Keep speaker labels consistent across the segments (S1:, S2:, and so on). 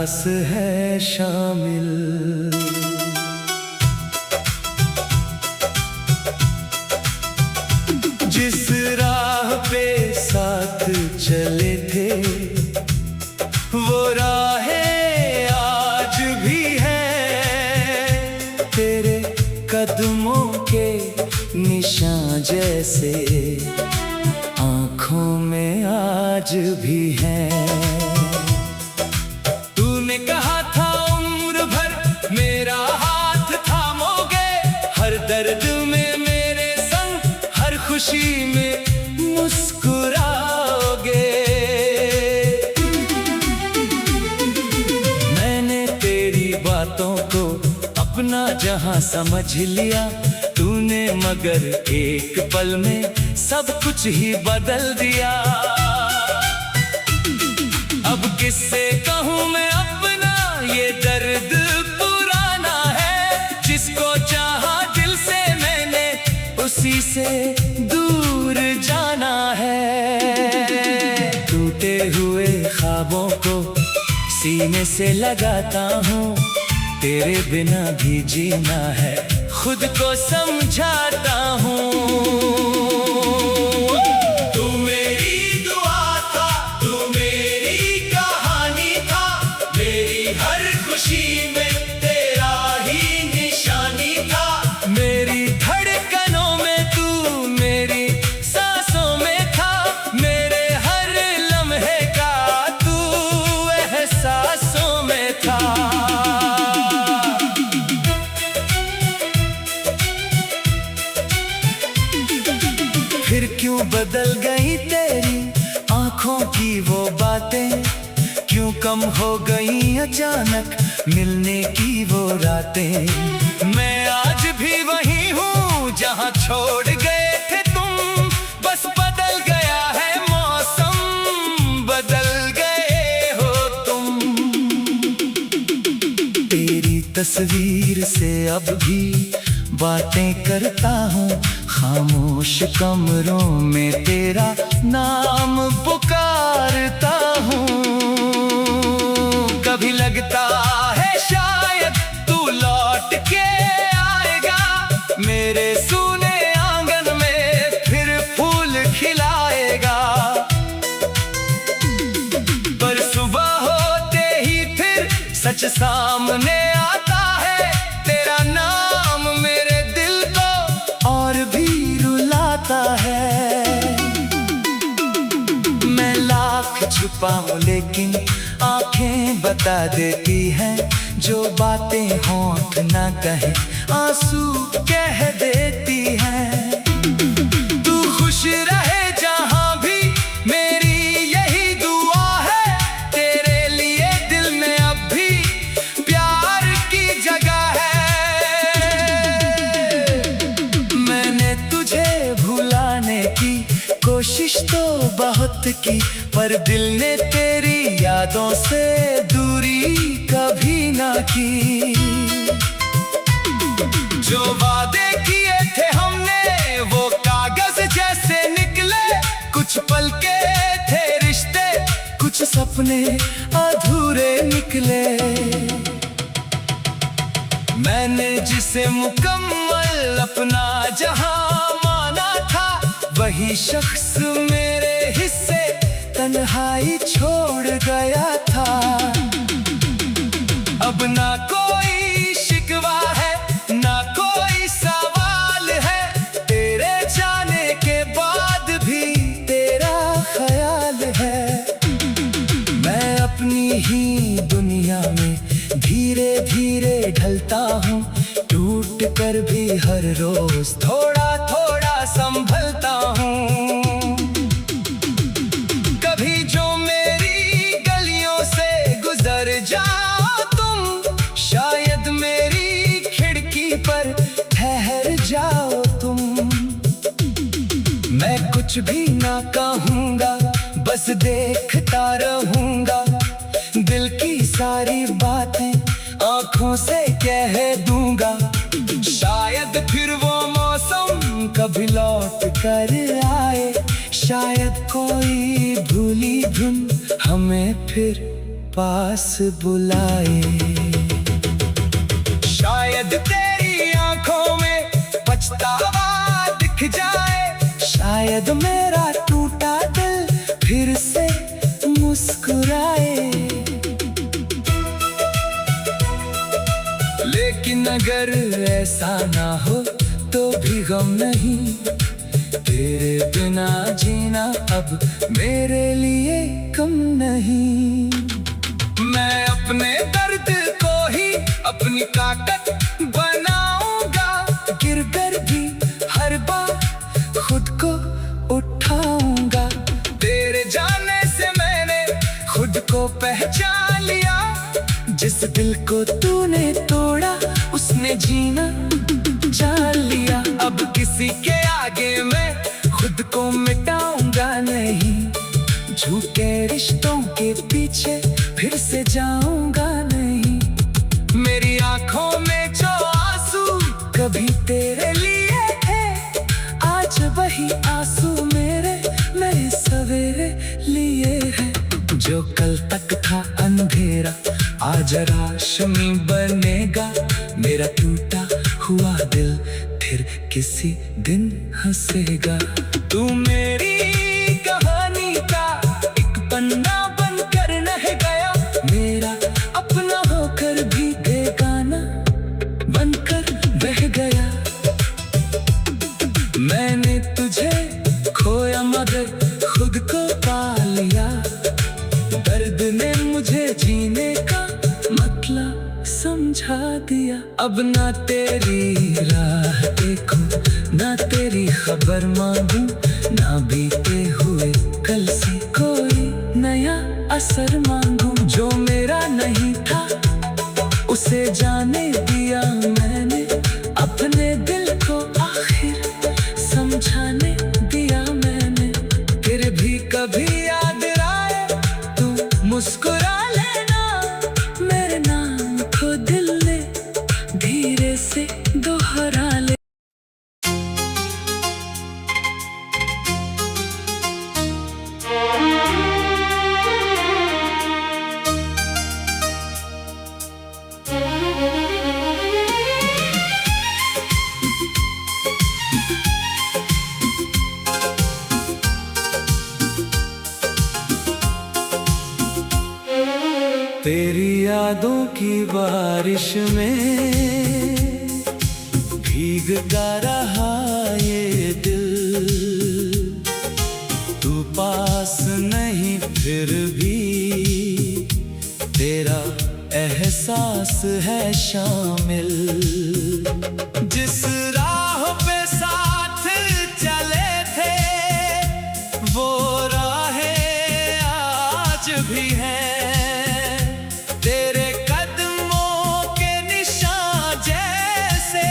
S1: एहसास है शामिल। जिस राह पे साथ चले थे वो राहें आज भी हैं, तेरे कदमों के निशान जैसे आँखों में आज भी हैं। तूने कहा था उम्र भर मेरा हाथ थामोगे, हर दर्द में मेरे संग, हर खुशी में मुस्कुराओगे। मैंने तेरी बातों को अपना जहां समझ लिया, तूने मगर एक पल में सब कुछ ही बदल दिया। अब किससे कहूँ मैं अपना ये दर्द पुराना है, जिसको चाहा दिल से मैंने उसी से दूर जाना है। टूटे हुए ख्वाबों को सीने से लगाता हूँ, तेरे बिना भी जीना है खुद को समझाता हूँ। तू मेरी दुआ था, तू मेरी कहानी था, मेरी हर खुशी में तेरा ही निशानी था। मेरी धड़कनों में तू, मेरी सांसों में था, मेरे हर लम्हे का तू एहसासों में था। फिर क्यों बदल गई तेरी आँखों की वो बातें, क्यों कम हो गई अचानक मिलने की वो रातें। मैं आज भी वही हूँ जहाँ छोड़ गए थे तुम, बस बदल गया है मौसम, बदल गए हो तुम। तेरी तस्वीर से अब भी बातें करता हूँ, खामोश कमरों में तेरा नाम पुकारता हूँ। कभी लगता है शायद तू लौट के आएगा, मेरे सूने आंगन में फिर फूल खिलाएगा। पर सुबह होते ही फिर सच सामने आता है, तेरा नाम मेरे दिल को और भी रुलाता है। मैं लाख छुपाऊं लेकिन आंखें बता देती हैं, जो बातें होंठ ना कहे आंसू कह देती हैं। तू खुश रहे जहां भी मेरी यही दुआ है, तेरे लिए दिल में अब भी प्यार की जगह है। मैंने तुझे भुलाने की कोशिश तो बहुत की, पर दिल ने तेरी यादों से दूरी कभी ना की। जो वादे किए थे हमने वो कागज जैसे निकले, कुछ पल के थे रिश्ते, कुछ सपने अधूरे निकले। मैंने जिसे मुकम्मल अपना जहां माना था, वही शख्स मेरे हिस्से तन्हाई छोड़ गया था। अब ना कोई शिकवा है, ना कोई सवाल है, तेरे जाने के बाद भी तेरा ख्याल है। मैं अपनी ही दुनिया में धीरे धीरे ढलता हूँ, टूट कर भी हर रोज थोड़ा थोड़ा संभलता हूँ। कभी जो मेरी गलियों से गुजर जाओ तुम, शायद मेरी खिड़की पर ठहर जाओ तुम। मैं कुछ भी ना कहूँगा, बस देखता रहूँगा, दिल की सारी बातें आँखों से कह दूंगा। शायद फिर वो मौसम कभी लौट कर आए, शायद कोई भूली धुन हमें फिर पास बुलाए। शायद तेरी आंखों में पछतावा दिख जाए, शायद मेरा टूटा दिल फिर से मुस्कुराए। लेकिन अगर ऐसा ना हो तो भी गम नहीं, तेरे बिना जीना अब मेरे लिए कम नहीं। मैं अपने दर्द को ही अपनी ताकत बनाऊंगा, गिर कर भी हर बार खुद को उठाऊंगा। तेरे जाने से मैंने खुद को पहचान लिया, जिस दिल को तूने तोड़ा उसने जीना जान लिया। अब किसी के आगे मैं खुद को मिटाऊंगा नहीं, झूठे रिश्तों के पीछे फिर से जाऊंगा नहीं। मेरी आंखों में जो आंसू कभी तेरे लिए थे, आज वही आंसू मेरे नए सवेरे लिए हैं। जो कल तक था अंधेरा आज रोशनी बनेगा, मेरा टूटा हुआ दिल फिर किसी दिन हंसेगा। तू मेरी कहानी का एक पन्ना बनकर रह गया, मेरा अपना होकर भी बेगाना बनकर बह गया। मैंने तुझे खोया मगर खुद को पा लिया, दर्द ने मुझे जीने का मतलब समझा दिया। अब ना तेरी राह देखूं, ना तेरी खबर मांगूं, ना बीते हुए कल से कोई नया असर मांगूं। जो मेरा नहीं था उसे जाने दिया मैंने, अपने दिल को आखिर समझाने दिया मैंने। फिर भी कभी याद आए तू मुस्कुरा लेना, मेरे नाम को दिल ने धीरे से दोहरा ले। तेरी यादों की बारिश में भीगता रहा ये दिल, तू पास नहीं फिर भी तेरा एहसास है शामिल। जिस राह पे साथ चले थे वो राहें आज भी हैं, तेरे कदमों के निशान जैसे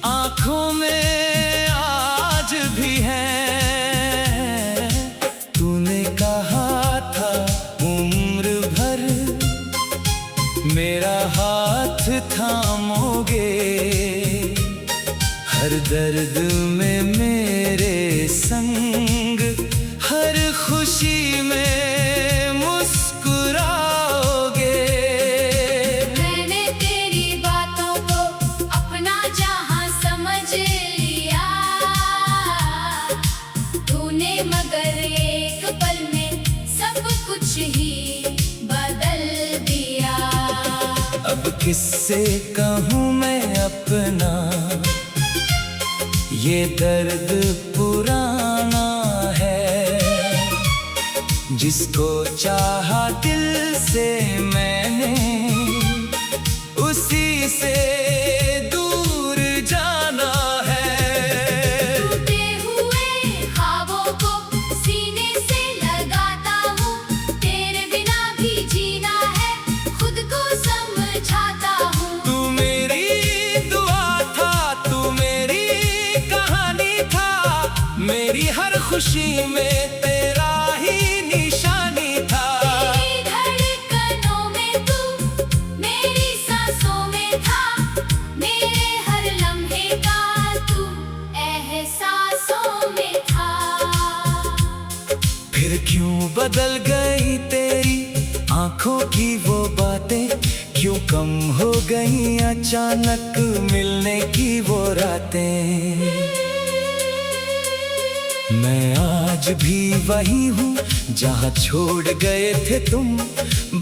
S1: आंखों में आज भी हैं। तूने कहा था उम्र भर मेरा हाथ थामोगे, हर दर्द में मेरे संग, हर खुशी में
S2: मगर एक पल में सब कुछ ही बदल दिया।
S1: अब किससे कहूँ मैं अपना ये दर्द पुराना है, जिसको चाहा दिल से मैंने उसी से दूर जाना है।
S2: टूटे हुए ख्वाबों को सीने से लगाता हूँ, तेरे बिना भी जीना है खुद को समझाता हूँ।
S1: तू मेरी दुआ था, तू मेरी कहानी था, मेरी हर खुशी में तेरा ही निशानी था।
S2: तेरी धड़कनों में तू, मेरी सांसों में था, मेरे हर लम्हे का तू एहसासों में था।
S1: फिर क्यों बदल गई तेरी आँखों आंखों की वो बातें क्यों कम हो गई अचानक मिलने की वो रातें। मैं आज भी वही हूँ जहाँ छोड़ गए थे तुम,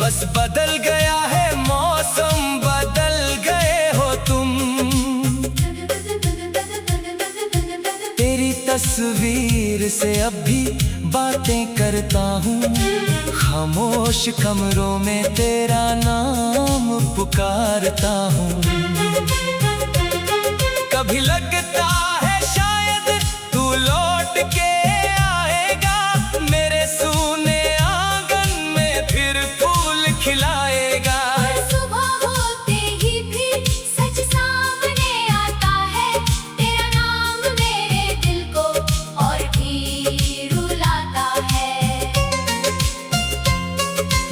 S1: बस बदल गया है मौसम, बदल गए हो तुम। तेरी तस्वीर से अब भी बातें करता हूँ, खामोश कमरों में तेरा नाम पुकारता हूँ। कभी लगता है शायद तू लौट के आएगा, मेरे सूने आंगन में फिर फूल खिलाएगा।
S2: सुबह होते ही फिर सच सामने आता है, तेरा नाम मेरे दिल को और भी रुलाता है।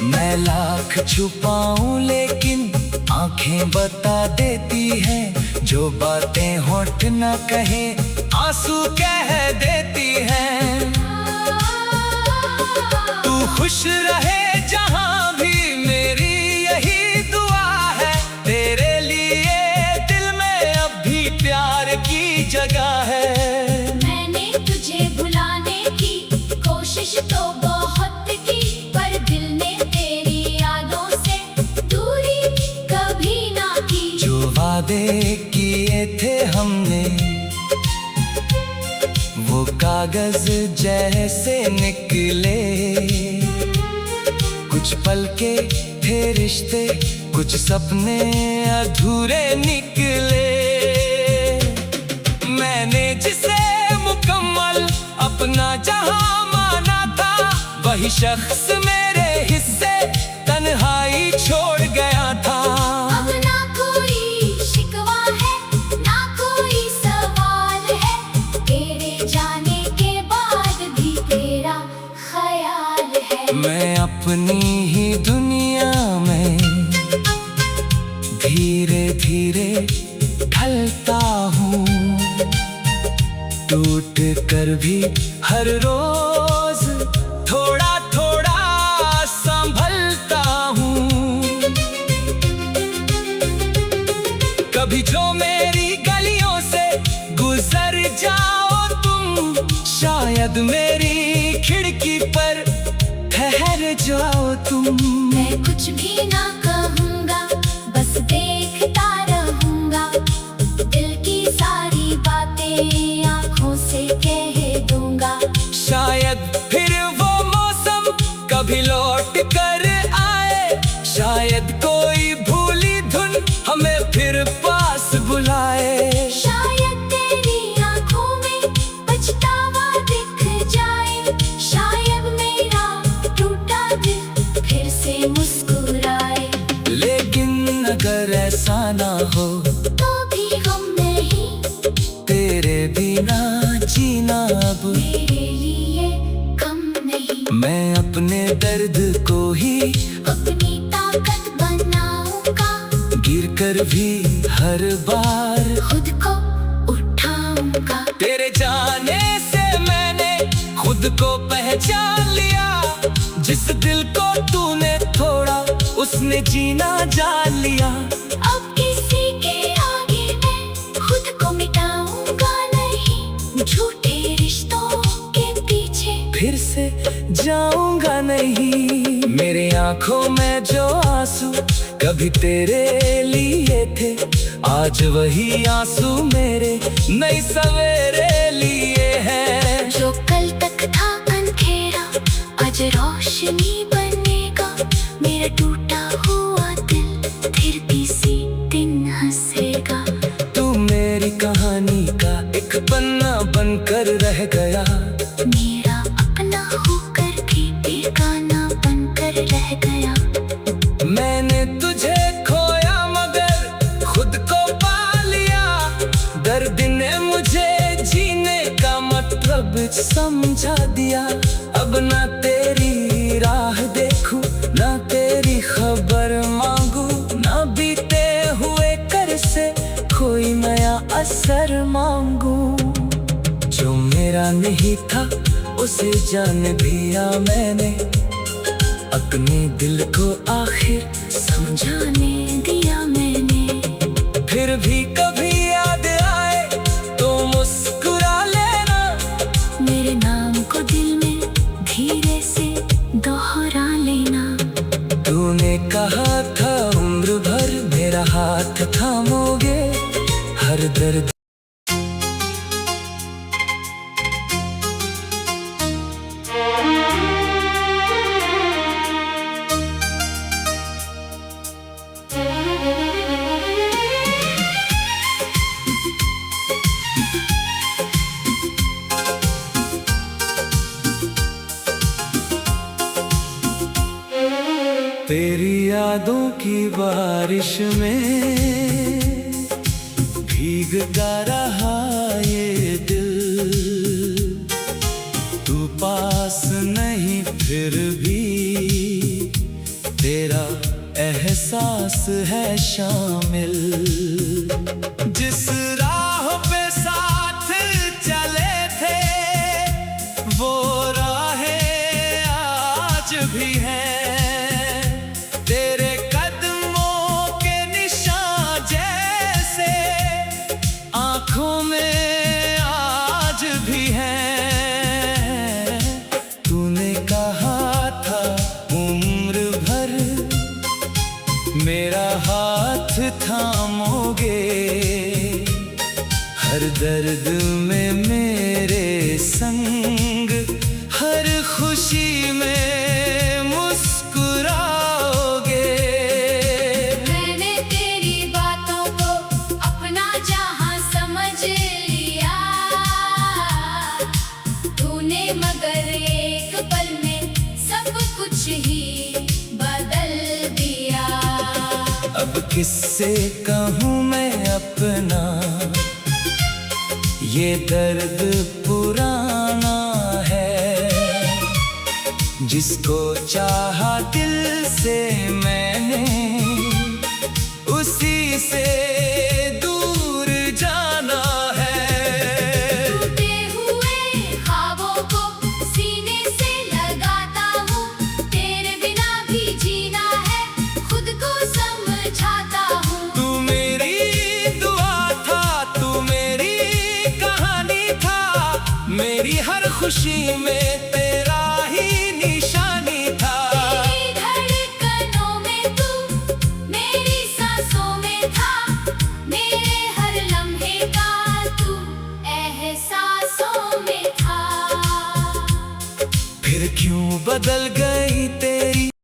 S1: मैं लाख छुपाऊं लेकिन आंखें बता देती हैं, जो बातें होठ न कहे आंसू कह देती हैं। तू खुश रहे जहां भी मेरी यही दुआ है, तेरे लिए दिल में अब भी प्यार की जगह है।
S2: मैंने तुझे भुलाने की कोशिश तो बहुत की, पर दिल ने तेरी यादों से दूरी कभी ना की।
S1: जो वादे किए थे हमने वो कागज जैसे निकले, कुछ पल के थे रिश्ते, कुछ सपने अधूरे निकले। मैंने जिसे मुकम्मल अपना जहां माना था, वही शख्स मेरे हिस्से तन्हाई छोड़ गया था।
S2: अब ना कोई शिकवा है, ना कोई सवाल है, तेरे जाने के बाद भी तेरा ख्याल है।
S1: मैं अपनी ही दुनिया में धीरे धीरे ढलता हूँ, टूट कर भी हर रोज थोड़ा थोड़ा संभलता हूँ। कभी जो मेरी गलियों से गुजर जाओ तुम, शायद मेरी खिड़की पर ठहर जाओ तुम।
S2: मैं कुछ भी ना कहूँगा, बस देखता रहूँगा, दिल की सारी बातें आँखों से कह दूँगा।
S1: शायद फिर वो मौसम कभी लौट कर आए, शायद कोई भूली धुन हमें फिर पास बुलाए।
S2: शायद तेरी आँखों में पछतावा दिख जाए, शायद मेरा टूटा दिल फिर से मुस्कुराए।
S1: लेकिन अगर ऐसा ना हो
S2: तो भी हम नहीं,
S1: तेरे बिना जीना अब
S2: मेरे लिए कम नहीं।
S1: मैं अपने दर्द को ही
S2: अपनी ताकत बनाऊंगा,
S1: गिर कर भी हर बार
S2: खुद को उठाऊंगा।
S1: तेरे जाने से मैंने खुद को पहचान लिया, जिस दिल को तूने तोड़ा उसने जीना जान लिया।
S2: अब किसी के आगे मैं खुद को मिटाऊंगा नहीं, झूठे रिश्तों के पीछे
S1: फिर से जाऊंगा नहीं। मेरे आंखों में जो आंसू कभी तेरे लिए थे, आज वही आंसू मेरे नई सवेरे लिए हैं।
S2: जो कल तक था अंधेरा आज रोशनी बनेगा, मेरा टूटा हुआ दिल फिर किसी दिन हंसेगा।
S1: तू मेरी कहानी का एक पन्ना बनकर रह गया,
S2: मेरा अपना होकर भी बेगाना बनकर रह गया।
S1: मैंने तुझे खोया मगर खुद को पा लिया, दर्द ने मुझे जीने का मतलब समझा दिया। अब ना तेरी राह देखूं, ना तेरी खबर मांगू, ना बीते हुए कर से कोई नया असर मांगू। जो मेरा नहीं था उसे जान दिया मैंने, अपने दिल को आखिर
S2: समझाने दिया मैंने।
S1: फिर भी कभी याद आए तो मुस्कुरा लेना।
S2: मेरे नाम को दिल में धीरे से दोहरा लेना।
S1: तूने कहा था उम्र भर मेरा हाथ थामोगे, हर दर्द तेरी यादों की बारिश में भीगता रहा ये दिल। तू पास नहीं फिर भी तेरा एहसास है शामिल। जिस राह पे साथ चले थे वो राहें आज भी हैं। तेरे कदमों के निशान जैसे आँखों में आज भी हैं। तूने कहा था उम्र भर मेरा हाथ थामोगे, हर दर्द में मेरे संग, हर खुशी में
S2: मगर एक पल में सब कुछ ही बदल दिया।
S1: अब किससे कहूँ मैं अपना ये दर्द पुराना है। जिसको चाहा दिल से मैंने उसी से दूर जाना है।
S2: टूटे हुए ख्वाबों को सीने से लगाता हूँ। तेरे बिना भी जीना है खुद को समझाता हूँ।
S1: तू मेरी दुआ था, तू मेरी कहानी था। मेरी हर खुशी में तेरा ही निशानी था।
S2: मेरी धड़कनों में तू, मेरी सांसों में था। मेरे हर लम्हे का तू एहसासों में था।
S1: फिर क्यों बदल गए